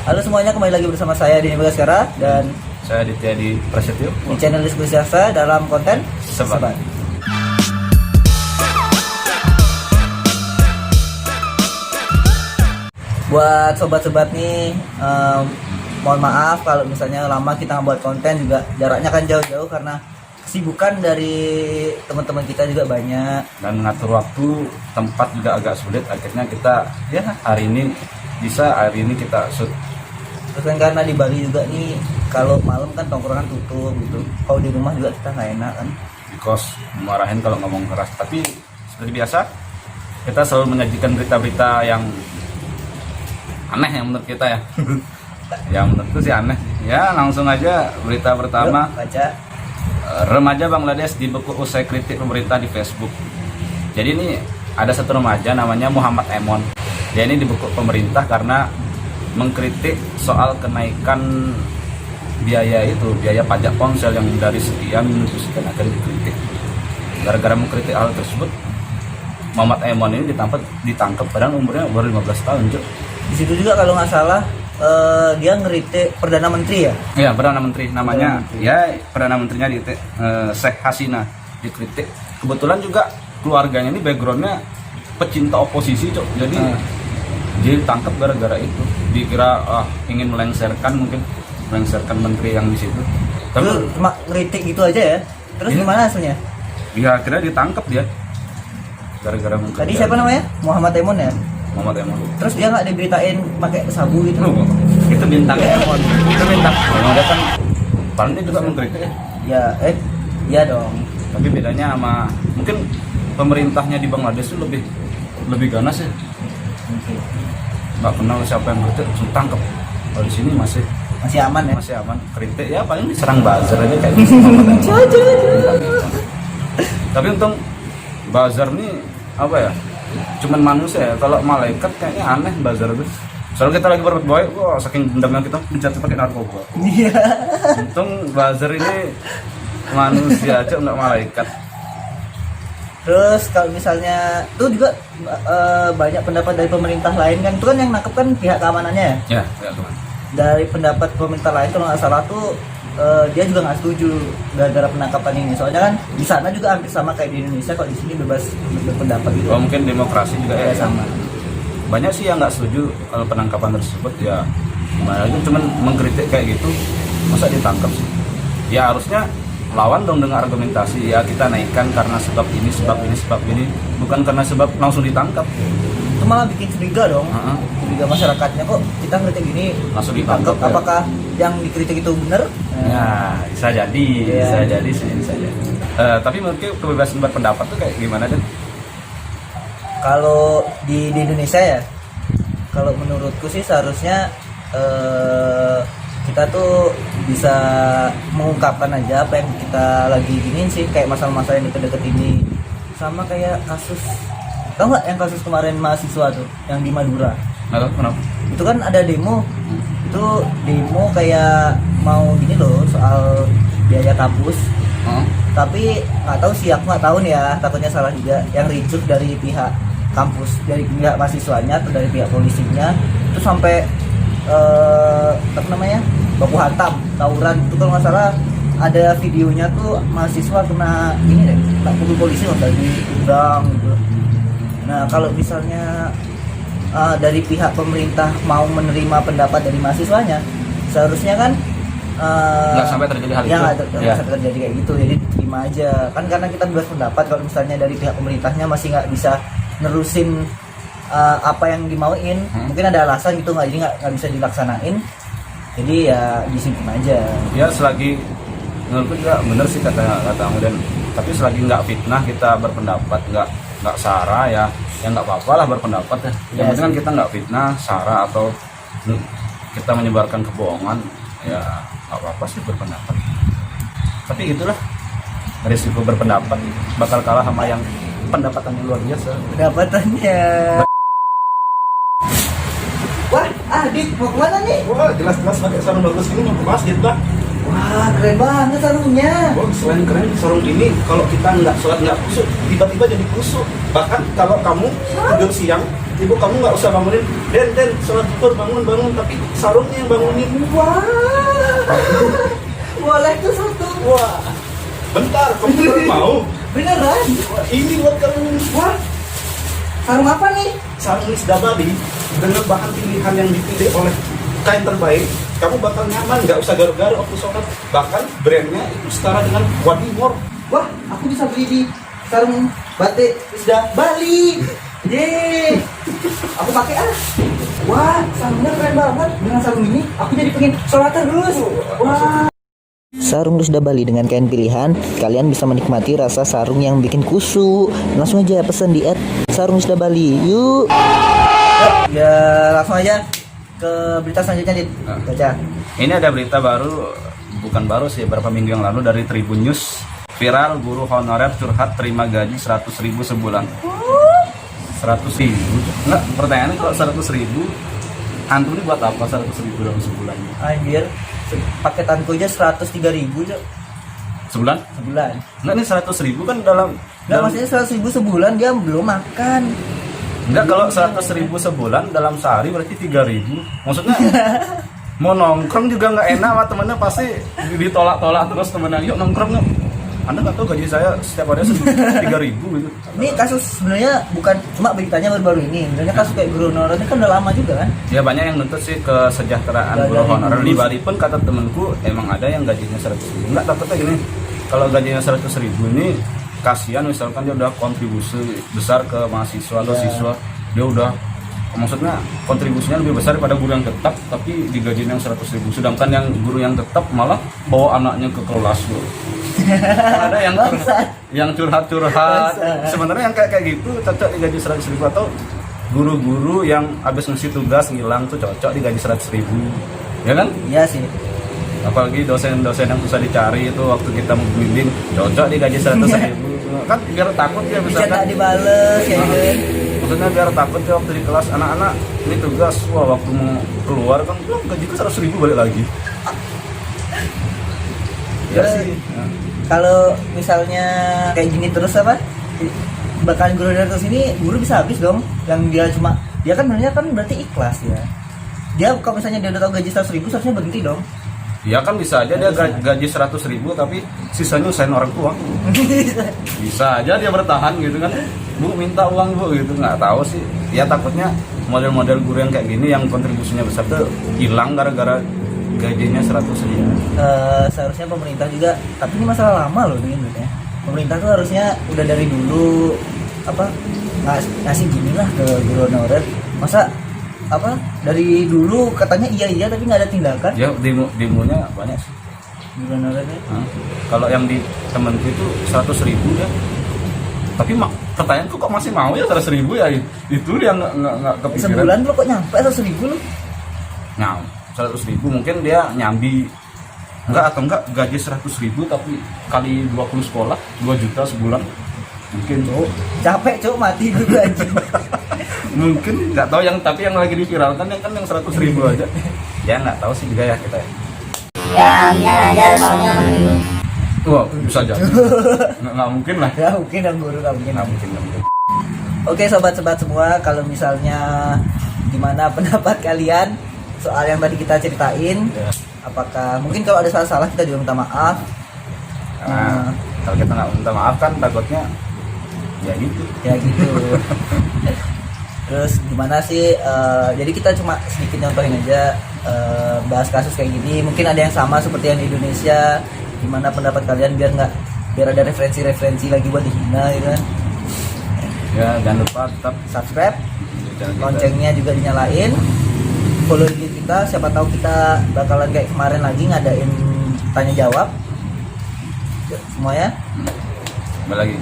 Halo semuanya, kembali lagi bersama saya Dini Bagaskara dan saya Ditya di Prasetyo di channel Diskusi Jaksa dalam konten Sebat. Buat sobat-sobat nih, mohon maaf kalau misalnya lama kita ngebuat konten, juga jaraknya kan jauh-jauh karena kesibukan dari teman-teman kita juga banyak dan mengatur waktu, tempat juga agak sulit. Akhirnya kita hari ini kita shoot. terus kan karena di Bali juga nih kalau malam kan tongkrongan tutup gitu, kalau di rumah juga kita nggak enak kan, Di kos memarahin kalau ngomong keras, tapi seperti biasa kita selalu menyajikan berita-berita yang aneh yang menurut kita ya. Yang menurutku sih aneh. Ya langsung aja berita pertama. Yuk, baca. Remaja Bangladesh dibekuk usai kritik pemerintah di Facebook. Jadi ini ada satu remaja namanya Muhammad Emon. Dia ini dibekuk pemerintah karena mengkritik soal kenaikan biaya pajak ponsel yang dari sekian menuju sekian akan dikritik. Gara-gara mengkritik hal tersebut, Muhammad Emon ini ditangkap padahal umurnya baru 15 tahun, Cuk. Di situ juga kalau nggak salah dia ngeritik Perdana Menteri ya? Iya, Perdana Menteri namanya. Perdana Menterinya Sheikh Hasina dikritik. Kebetulan juga keluarganya ini backgroundnya pecinta oposisi, Cok. Jadi dia ditangkap gara-gara itu. Dikira ingin melengsarkan menteri yang di situ. Tapi Cuma ngeritik gitu aja ya? Terus gimana hasilnya? ya akhirnya ditangkap dia. Gara-gara mengkritik. Tadi siapa namanya? Muhammad Emon ya? Muhammad Emon. Terus dia nggak diberitain pakai sabu gitu? Itu bintang Emon. Itu bintang. Emang dia kan paling dia juga mengkritik. Ya, iya dong. Tapi bedanya sama mungkin pemerintahnya di Bangladesh itu lebih ganas ya. Nggak kenal siapa yang kritik langsung tangkap. Kalau di sini masih aman ya? Masih aman. Kritik ya paling diserang buzzer aja kayak gitu. Tapi untung buzzer nih apa ya? Cuman manusia ya. Kalau malaikat kayaknya aneh buzzer itu. Soalnya kita lagi berbuat baik, wah saking dendamnya kita menjatuh pakai narkoba. Iya. Untung buzzer ini manusia aja, nggak malaikat. Terus kalau misalnya tuh juga banyak pendapat dari pemerintah lain kan, itu kan yang nangkep kan pihak keamanannya ya? Ya teman. Dari pendapat pemerintah lain kalau nggak salah tuh dia juga nggak setuju gara-gara penangkapan ini. Soalnya kan di sana juga hampir sama kayak di Indonesia, kalau di sini bebas berpendapat gitu. Oh, mungkin demokrasi juga ya. Sama. Banyak sih yang nggak setuju kalau penangkapan tersebut ya. Gimana lagi cuman mengkritik kayak gitu, masa ditangkap sih? Ya harusnya lawan dong dengan argumentasi, ya kita naikkan karena sebab ini, bukan karena sebab langsung ditangkap. Itu malah bikin curiga dong. Curiga masyarakatnya, kok kita ngeritik gini langsung ditangkap. Apakah yang dikritik itu benar? Ya bisa jadi, bisa jadi. Tapi menurutku kebebasan berpendapat tuh kayak gimana deh? Kalau di Indonesia ya, kalau menurutku sih seharusnya kita tuh bisa mengungkapkan aja apa yang kita lagi ingin sih, kayak masalah-masalah yang deket-deket ini. Sama kayak kasus, tau nggak yang kasus kemarin mahasiswa tuh yang di Madura? Nggak tahu kenapa? Itu kan ada demo, itu demo kayak mau gini loh soal biaya kampus. Tapi nggak tahu sih, aku nggak tahu nih ya, takutnya salah juga. Yang ricuh dari pihak kampus, dari pihak mahasiswanya atau dari pihak polisinya itu sampai apa namanya, baku hantam, tawuran. Itu kalau nggak salah ada videonya tuh mahasiswa kena ini deh, tak pukul polisi loh dari udang gitu. Nah kalau misalnya dari pihak pemerintah mau menerima pendapat dari mahasiswanya, seharusnya kan nggak sampai terjadi hal itu. Nggak sampai terjadi kayak gitu, jadi terima aja kan, karena kita bebas pendapat. Kalau misalnya dari pihak pemerintahnya masih nggak bisa nerusin apa yang dimauin, mungkin ada alasan gitu, nggak bisa dilaksanain, jadi ya disimpan aja. Ya selagi, menurutku juga bener sih kata kemudian, tapi selagi nggak fitnah kita berpendapat, nggak sara ya nggak apa-apa lah berpendapat ya. Yang penting kan kita nggak fitnah, sara atau kita menyebarkan kebohongan, ya nggak apa-apa sih berpendapat. Tapi itulah risiko berpendapat, bakal kalah sama yang pendapatannya luar biasa. Pendapatannya. Wah, Dit, mau kemana nih? Wah, jelas-jelas pakai sarung bagus ini mau ke masjid lah. Wah, keren banget sarungnya. Oh, selain keren, sarung ini kalau kita nggak sholat nggak kusuk, tiba-tiba jadi kusuk. Bahkan kalau kamu tidur siang, ibu kamu nggak usah bangunin. Den, sholat zuhur bangun. Tapi sarungnya yang bangunin. Wah, boleh tuh satu. Wah, bentar, kamu beneran mau? Beneran? Wah, ini buat kamu. Wah, sarung apa nih? Sarung Nisda Bali dengan bahan pilihan yang dipilih oleh kain terbaik. Kamu bakal nyaman, nggak usah garu-garu waktu sholat. Bahkan brandnya itu setara dengan Wadimor. Wah, aku bisa beli di sarung batik Nisda Bali. Yeay, aku pakai ah. Wah, sarungnya keren banget. Dengan sarung ini, aku jadi pengen sholat terus. Wah. Sarung Nisda Bali dengan kain pilihan, kalian bisa menikmati rasa sarung yang bikin kusu. Langsung aja pesen di @sarung Nisda Bali. Yuk. Ya, langsung aja ke berita selanjutnya, Dit. Baca. Ini ada berita baru, bukan baru sih, beberapa minggu yang lalu dari Tribun News. Viral guru honorer curhat terima gaji 100.000 sebulan. 100.000? Enggak, pertanyaannya kalau 100.000, antum ini buat apa 100.000 dalam sebulan? Anjir, paketanku aja 103.000 aja Sebulan? sebulan. Enggak, ini 100.000 kan dalam Maksudnya 100.000 sebulan dia belum makan. Enggak, kalau 100.000 sebulan dalam sehari berarti 3.000. Maksudnya mau nongkrong juga nggak enak sama temennya, pasti ditolak-tolak terus temennya, yuk nongkrong yuk. Anda nggak tahu gaji saya setiap hari 3.000 gitu. Ini kasus sebenarnya bukan cuma beritanya baru-baru ini. Sebenarnya kasus kayak guru honorer ini kan udah lama juga kan. Ya banyak yang nuntut sih kesejahteraan guru honorer. Di Bali pun kata temenku emang ada yang gajinya 100.000. Enggak, takutnya gini, kalau gajinya 100.000 ini kasihan misalkan dia udah kontribusi besar ke mahasiswa atau siswa, dia udah maksudnya kontribusinya lebih besar daripada guru yang tetap, tapi digajiin yang 100.000. Sedangkan yang guru yang tetap malah bawa anaknya ke kelas loh. Ada yang curhat-curhat. Sebenarnya yang kayak gitu cocok digaji 100.000, atau guru-guru yang habis ngisi tugas ngilang tuh cocok digaji 100.000, ya kan? Iya sih. Apalagi dosen-dosen yang susah dicari itu waktu kita membimbing, cocok digaji 100.000. Kan biar takut ya Bisa misalkan. tak dibales ya kan. Maksudnya biar takut ya waktu di kelas, anak-anak ini tugas, wah waktu mau keluar kan gajiku 100.000 balik lagi. Ya sih. Kalau misalnya kayak gini terus apa? Bahkan guru honorer terus ini guru bisa habis dong. Yang dia kan sebenarnya kan berarti ikhlas ya. Dia kalau misalnya dia udah tahu gaji 100.000 seharusnya berhenti dong. Ya kan bisa aja dia gaji 100.000 tapi sisanya usahain orang tua. Bisa aja dia bertahan gitu kan. Bu minta uang bu gitu, nggak tahu sih. Ya takutnya model-model guru yang kayak gini yang kontribusinya besar tuh hilang gara-gara gajinya 100.000. Seharusnya pemerintah juga, tapi ini masalah lama loh ini ya. Pemerintah tuh harusnya udah dari dulu apa ngasih gini lah ke guru honorer. Masa apa dari dulu katanya iya tapi nggak ada tindakan. Ya demonya banyak sih. Guru honorernya. Kalau yang di temenku itu 100.000 ya. Tapi pertanyaanku kok masih mau ya 100.000 ya? Itu yang nggak kepikiran. Sebulan lo kok nyampe 100.000 lo? Nah, 100.000 mungkin dia nyambi atau enggak gaji 100.000 tapi kali 20 sekolah 2 juta sebulan mungkin. Capek cok, mati gue anjing. Mungkin nggak tahu yang, tapi yang lagi diviralkan yang kan yang 100.000 aja. Ya nggak tahu sih juga ya kita ya. Wah, bisa aja. Nggak mungkin lah. Ya mungkin yang guru nggak mungkin. Nggak mungkin. Oke sobat-sobat semua, kalau misalnya gimana pendapat kalian soal yang tadi kita ceritain? Ya. Apakah mungkin kalau ada salah-salah kita juga minta maaf? Karena kalau kita nggak minta maaf kan takutnya ya gitu. Ya gitu. Terus gimana sih? Jadi kita cuma sedikit nyontohin aja bahas kasus kayak gini. Mungkin ada yang sama seperti yang di Indonesia. Gimana pendapat kalian biar ada referensi-referensi lagi buat dihina gitu kan? Ya jangan lupa tetap Subscribe, channel kita. loncengnya juga dinyalain. Follow IG kita, siapa tahu kita bakalan kayak kemarin lagi ngadain tanya jawab. Semuanya. Kembali lagi.